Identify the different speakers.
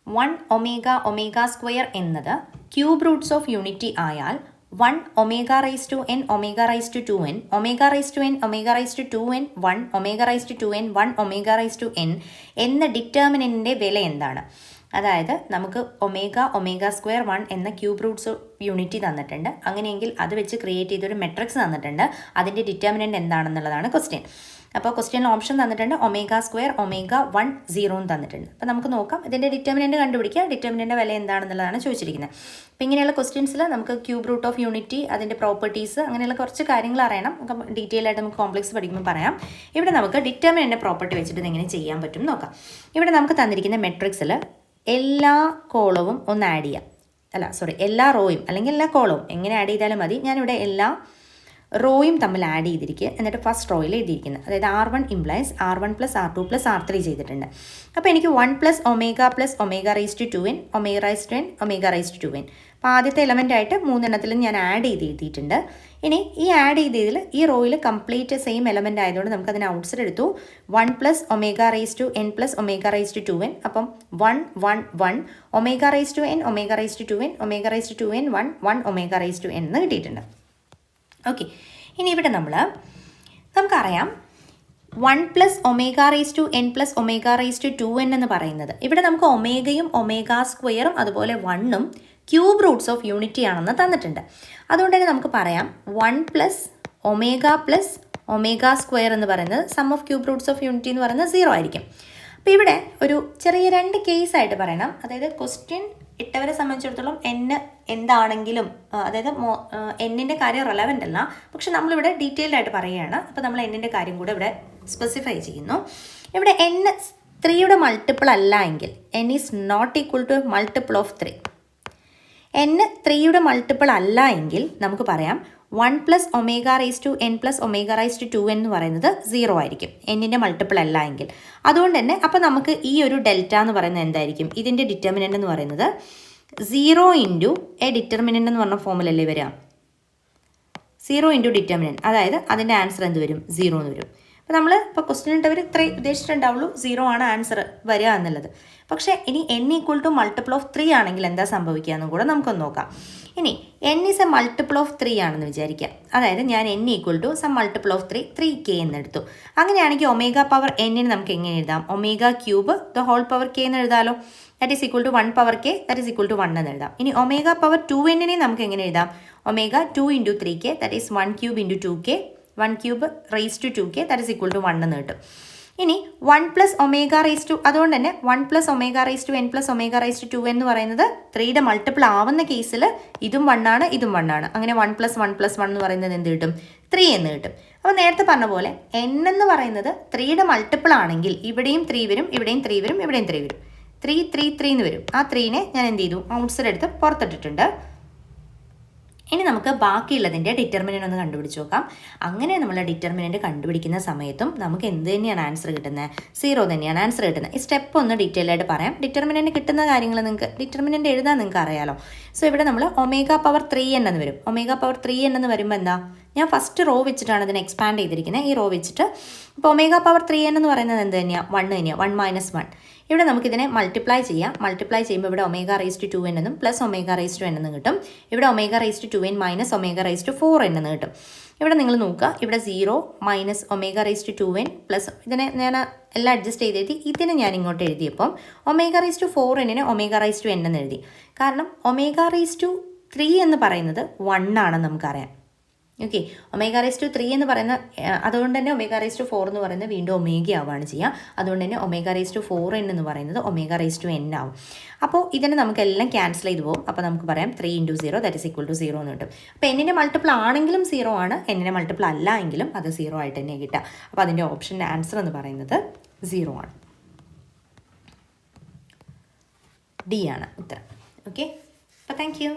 Speaker 1: 1 omega omega square എന്നത് cube roots of unity ആയാൽ 1 omega raise to n omega raise to 2n omega raise to n omega raise to 2n 1 omega raise to 2n 1 omega raise to n എന്ന ഡിറ്റർമിനൻറ്റിൻ്റെ വില എന്താണ്? അതായത് നമുക്ക് omega omega square 1 എന്ന cube Roots unity തന്നിട്ടുണ്ട്. അങ്ങനെയെങ്കിൽ അത് വെച്ച് ക്രിയേറ്റ് ചെയ്തൊരു മെട്രിക്സ് തന്നിട്ടുണ്ട്. അതിൻ്റെ ഡിറ്റർമിനൻറ്റ് എന്താണെന്നുള്ളതാണ് ക്വസ്റ്റ്യൻ. അപ്പോൾ ക്വസ്റ്റ്യനിൽ ഓപ്ഷൻ തന്നിട്ടുണ്ട് ഒമേഗ സ്ക്വയർ ഒമേഗ 1 0 തന്നിട്ടുണ്ട്. അപ്പോൾ നമുക്ക് നോക്കാം ഇതിൻ്റെ ഡിറ്റർമിനൻറ്റ് കണ്ടുപിടിക്കുക. ഡിറ്റർമിനൻറ്റ് വില എന്താണെന്നുള്ളതാണ് ചോദിച്ചിരിക്കുന്നത്. അപ്പോൾ ഇങ്ങനെയുള്ള ക്വസ്റ്റ്യൻസിൽ നമുക്ക് ക്യൂബ് റൂട്ട് ഓഫ് യൂണിറ്റി, അതിൻ്റെ പ്രോപ്പർട്ടീസ്, അങ്ങനെയുള്ള കുറച്ച് കാര്യങ്ങൾ അറിയണം. നമുക്ക് ഡീറ്റെയിൽ ആയിട്ട് നമുക്ക് കോംപ്ലക്സ് പഠിക്കുമ്പോൾ പറയാം. ഇവിടെ നമുക്ക് ഡിറ്റർമിനൻറ്റ് പ്രോപ്പർട്ടി വെച്ചിട്ട് ഇതെങ്ങനെ ചെയ്യാൻ പറ്റും നോക്കാം. ഇവിടെ നമുക്ക് തന്നിരിക്കുന്ന മെട്രിക്സിൽ എല്ലാ കോളവും ഒന്ന് ആഡ് ചെയ്യാം. എല്ലാ റോയും അല്ലെങ്കിൽ എല്ലാ കോളവും എങ്ങനെ ആഡ് ചെയ്താലും മതി. ഞാനിവിടെ എല്ലാ റോയും തമ്മിൽ ആഡ് ചെയ്തിരിക്കുക. എന്നിട്ട് ഫസ്റ്റ് റോയിൽ എഴുതിയിരിക്കുന്നത്, അതായത് R1 implies R1 plus R2 plus R3 ചെയ്തിട്ടുണ്ട്. അപ്പോൾ എനിക്ക് 1 plus omega raise to 2n omega raise to n omega raise to 2n. അപ്പോൾ ആദ്യത്തെ എലമെൻ്റ് ആയിട്ട് 3 ഞാൻ ആഡ് ചെയ്ത് എഴുതിയിട്ടുണ്ട്. ഇനി ഈ ആഡ് ചെയ്തതിൽ ഈ റോയിൽ കംപ്ലീറ്റ് സെയിം എലമെൻ്റ് ആയതുകൊണ്ട് നമുക്കതിന് ഔട്ട്സൈഡ് എടുത്തു. 1 plus omega raise to n plus omega raise to 2n. അപ്പം 1 1 1 omega raise to n omega raise to 2n omega raise to 2n 1 1 omega raise to n എന്ന് കിട്ടിയിട്ടുണ്ട്. Okay, ഇനി ഇവിടെ നമുക്കറിയാം 1 plus omega raise to n plus omega raise to 2n എന്ന് പറയുന്നത്, ഇവിടെ നമുക്ക് ഒമേഗയും ഒമേഗ സ്ക്വയറും അതുപോലെ 1ഉം ക്യൂബ് റൂട്ട്സ് ഓഫ് യൂണിറ്റി ആണെന്ന് തന്നിട്ടുണ്ട്. അതുകൊണ്ട് തന്നെ നമുക്ക് പറയാം 1 പ്ലസ് ഒമേഗ സ്ക്വയർ എന്ന് പറയുന്നത് sum of cube roots of unity എന്ന് പറയുന്നത് 0 ആയിരിക്കും. അപ്പോൾ ഇവിടെ ഒരു ചെറിയ 2 കേസായിട്ട് പറയണം. അതായത് ക്വസ്റ്റ്യൻ ഇട്ടവരെ സംബന്ധിച്ചിടത്തോളം എന്താണെങ്കിലും, അതായത് എന്നിൻ്റെ കാര്യം റെലവൻ്റ് അല്ല, പക്ഷെ നമ്മളിവിടെ ഡീറ്റെയിൽഡ് ആയിട്ട് പറയുകയാണ്. അപ്പോൾ നമ്മൾ എന്നിൻ്റെ കാര്യം കൂടെ ഇവിടെ സ്പെസിഫൈ ചെയ്യുന്നു. ഇവിടെ n 3യുടെ മൾട്ടിപ്പിൾ അല്ല എങ്കിൽ n is not equal to multiple of 3. n 3യുടെ മൾട്ടിപ്പിൾ അല്ല എങ്കിൽ നമുക്ക് പറയാം 1 plus omega raise to n plus omega raise to 2n എന്ന് പറയുന്നത് 0 ആയിരിക്കും, എന്നിൻ്റെ മൾട്ടിപ്പിൾ അല്ല എങ്കിൽ. അതുകൊണ്ട് തന്നെ അപ്പോൾ നമുക്ക് ഈ ഒരു ഡെൽറ്റ എന്ന് പറയുന്നത് എന്തായിരിക്കും? ഇതിൻ്റെ ഡിറ്റർമിനൻ്റ് എന്ന് പറയുന്നത് 0 ഇൻറ്റു എ ഡിറ്റർമിനൻ്റ് എന്ന് പറഞ്ഞ ഫോമിലല്ലേ വരിക. 0 ഇൻറ്റു ഡിറ്റർമിനൻ്റ്, അതായത് അതിൻ്റെ ആൻസർ എന്ത് വരും? 0 എന്ന് വരും. അപ്പോൾ നമ്മൾ ഇപ്പോൾ ക്വസ്റ്റ്യൻ ഇട്ടവർ ഇത്രയും ഉദ്ദേശിച്ചിട്ടുണ്ടാവുള്ളൂ 0 ആണ് ആൻസർ വരിക എന്നുള്ളത്. പക്ഷേ ഇനി n equal to multiple of 3 ആണെങ്കിൽ എന്താ സംഭവിക്കുക എന്നും കൂടെ നമുക്കൊന്ന് നോക്കാം. ഇനി n is a multiple of 3 ആണെന്ന് വിചാരിക്കാം. അതായത് ഞാൻ n equal to some multiple of 3k എന്നെടുത്തു. അങ്ങനെയാണെങ്കിൽ ഒമേഗ പവർ n നമുക്ക് എങ്ങനെ എഴുതാം? Omega cube the whole power k എന്ന് എഴുതാമല്ലോ. That is equal to 1 power k, that is equal to 1 എന്ന് എഴുതാം. ഇനി ഒമേഗ പവർ 2n നമുക്ക് എങ്ങനെ എഴുതാം? Omega 2 into 3k, that is 1 cube into 2k, 1 cube raise to 2k, that is equal to 1 എന്ന് കിട്ടും. ഇനി 1 പ്ലസ് ഒമേഗ റൈസ് ടു, അതുകൊണ്ട് തന്നെ 1 plus omega raise to n plus omega raise to 2 എന്ന് പറയുന്നത് 3യുടെ മൾട്ടിപ്പിൾ ആവുന്ന കേസിൽ ഇതും 1 ആണ് ഇതും 1 ആണ്. അങ്ങനെ 1 പ്ലസ് 1 എന്ന് പറയുന്നത് എന്ത് കിട്ടും? 3 എന്ന് കിട്ടും. അപ്പോൾ നേരത്തെ പറഞ്ഞ പോലെ n എന്ന് പറയുന്നത് 3യുടെ മൾട്ടിപ്പിൾ ആണെങ്കിൽ ഇവിടെയും 3 വരും, ഇവിടെയും 3 വരും, ഇവിടെയും 3 വരും. 3 3 3 എന്ന് വരും. ആ 3നെ ഞാൻ എന്ത് ചെയ്തു? ഔട്ട്സൈഡ് എടുത്ത് പുറത്തിട്ടിട്ടുണ്ട്. ഇനി നമുക്ക് ബാക്കിയുള്ളതിൻ്റെ ഡിറ്റർമിനൻ്റ് ഒന്ന് കണ്ടുപിടിച്ച് നോക്കാം. അങ്ങനെ നമ്മൾ ഡിറ്റർമിനൻ്റ് കണ്ടുപിടിക്കുന്ന സമയത്തും നമുക്ക് എന്ത് തന്നെയാണ് ആൻസർ കിട്ടുന്നത്? 0 തന്നെയാണ് ആൻസർ കിട്ടുന്നത്. ഈ സ്റ്റെപ്പ് ഒന്ന് ഡീറ്റെയിൽ ആയിട്ട് പറയാം. ഡിറ്റർമിനൻ്റ് കിട്ടുന്ന കാര്യങ്ങൾ നിങ്ങൾക്ക് ഡിറ്റർമിനൻ്റ് എഴുതാൻ നിങ്ങൾക്ക് അറിയാലോ. സോ ഇവിടെ നമ്മൾ ഒമേഗ പവർ 3n എന്ന് വരും. ഒമേഗ പവർ 3n എന്ന് വരുമ്പോൾ എന്താ? ഞാൻ ഫസ്റ്റ് റോ വെച്ചിട്ടാണ് ഇതിനെ എക്സ്പാൻഡ് ചെയ്തിരിക്കുന്നത്. ഈ റോ വെച്ചിട്ട് ഇപ്പോൾ ഒമേഗ പവർ 3n എന്ന് പറയുന്നത് എന്ത് തന്നെയാണ്? 1 തന്നെയാണ്. 1 മൈനസ് 1. ഇവിടെ നമുക്കിതിനെ മൾട്ടിപ്ലൈ ചെയ്യാം. മൾട്ടിപ്ലൈ ചെയ്യുമ്പോൾ ഇവിടെ ഒമേഗ റൈസ് ടു 2n എന്നും plus omega raise to n എന്നും കിട്ടും. ഇവിടെ omega raise to 2n minus omega raise to 4n എന്ന് കിട്ടും. ഇവിടെ നിങ്ങൾ നോക്കുക, ഇവിടെ 0 minus omega raise to 2n plus, ഇതിനെ ഞാൻ എല്ലാം അഡ്ജസ്റ്റ് ചെയ്തെഴുതി. ഇതിനെ ഞാൻ ഇങ്ങോട്ട് എഴുതിയപ്പം omega raise to 4n omega raise to n എന്ന് എഴുതി. കാരണം ഒമേഗ റൈസ് ടു 3 എന്ന് പറയുന്നത് 1 ആണെന്ന് നമുക്കറിയാം. ഓക്കെ, ഒമേഗ റൈസ് ടു 3 എന്ന് പറയുന്ന, അതുകൊണ്ട് തന്നെ ഒമേഗ റൈസ് ടു 4 എന്ന് പറയുന്നത് വീണ്ടും ഒമേഗ ആവുകയാണ് ചെയ്യുക. അതുകൊണ്ട് തന്നെ ഒമേഗ റൈസ് ടു 4n എന്ന് പറയുന്നത് ഒമേഗ റൈസ് ടു n ആവും. അപ്പോൾ ഇതിനെ നമുക്കെല്ലാം ക്യാൻസൽ ചെയ്ത് പോകും. അപ്പോൾ നമുക്ക് പറയാം 3 into 0 that is equal to 0 എന്ന് കിട്ടും. അപ്പോൾ എന്നിൻ്റെ മൾട്ടിപ്പിൾ ആണെങ്കിലും 0 ആണ്, എന്നിൻ്റെ മൾട്ടിപ്പിൾ അല്ല എങ്കിലും അത് 0 ആയിട്ട് തന്നെ കിട്ടുക. അപ്പോൾ അതിൻ്റെ ഓപ്ഷൻ്റെ ആൻസർ എന്ന് പറയുന്നത് 0 ആണ്. D ആണ് ഉത്തരം. ഓക്കെ, അപ്പോൾ താങ്ക് യു.